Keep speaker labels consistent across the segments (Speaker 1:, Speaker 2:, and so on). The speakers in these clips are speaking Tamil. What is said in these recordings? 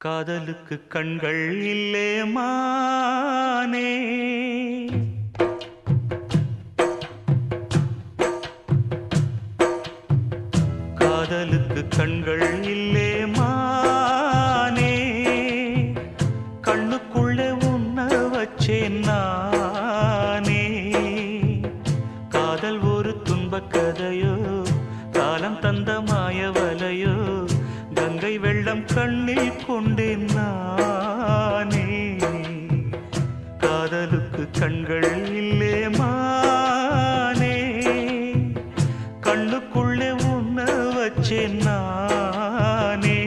Speaker 1: காதலுக்கு கண்கள் இல்லே மானே, காதலுக்கு கண்கள் இல்லே மானே, கண்ணுக்குள்ளே உன்ன வச்சேன் நானே. காதல் ஒரு துன்பக் கதையோ, காலம் தந்த மாயவலையோ, கங்கை வெள்ளம் கண்ணில் கொண்டேன் நானே. காதலுக்கு கண்கள் இல்லே மானே, கண்ணுக்குள்ளே உன்ன வச்சேன் நானே.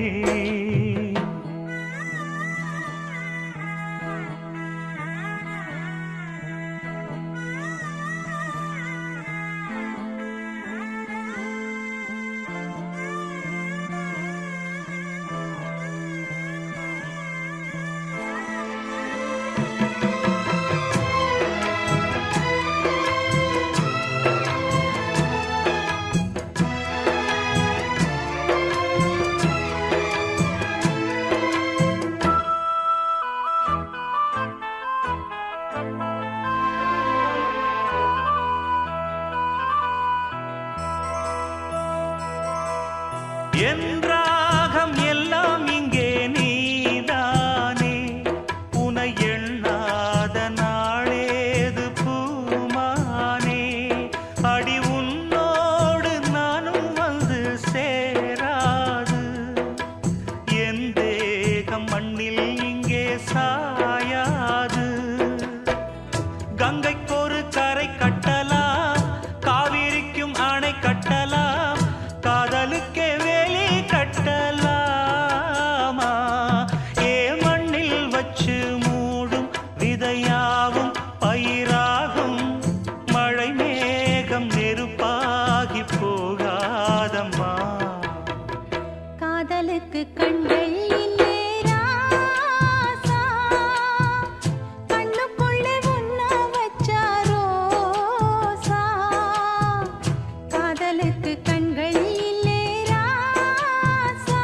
Speaker 1: என் ராகம் எல்லாம் இங்கே நீதானே, உனை எண்ணாத நாளேது பூமானே. அடி உன்னோடு நானும் வந்து சேராது, என் தேகம் மண்ணில் இங்கே சாயாது. கங்கைக்கொரு கரை கட்டலாம், காவிரிக்கும் அணை கட்டலாம், காதலுக்கே வேலி கட்டலாமா? ஏ மண்ணில் வச்சு மூடும் விதையாவும் பயிராகும், மழை மேகம் நெருப்பாகி போகாதம்மா.
Speaker 2: காதலுக்கு கண்கள் இல்லே ராசா, கண்ணுக்குள்ளே உன்ன வச்சா ரோசா. காதலுக்கு கண்கள் இல்லே ராசா.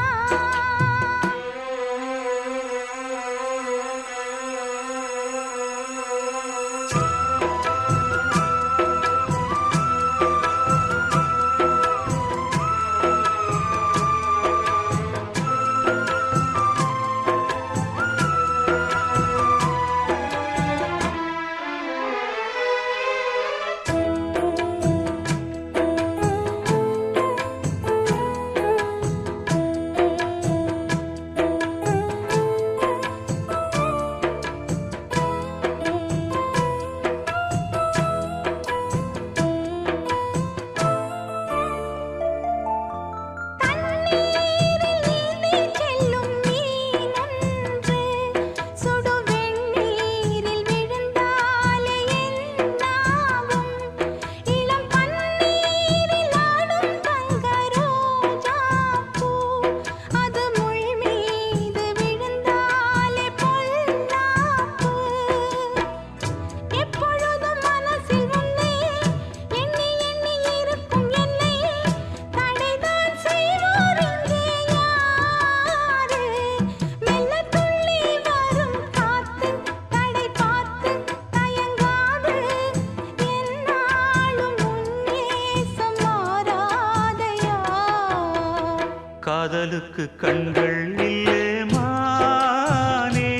Speaker 1: காதலுக்கு கண்கள் இல்லே மானே,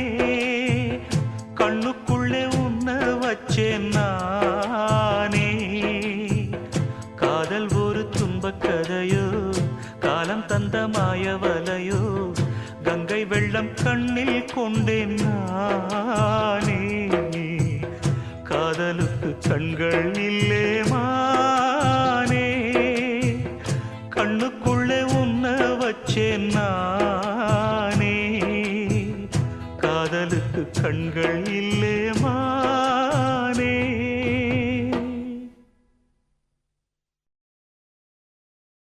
Speaker 1: கண்ணுக்குள்ளே உன்ன வச்சேன் நானே. காதல் ஒரு துன்பக் கதையோ, காலம் தந்த மாயவலையோ, கங்கை வெள்ளம் கண்ணில் கொண்டேன் நான்.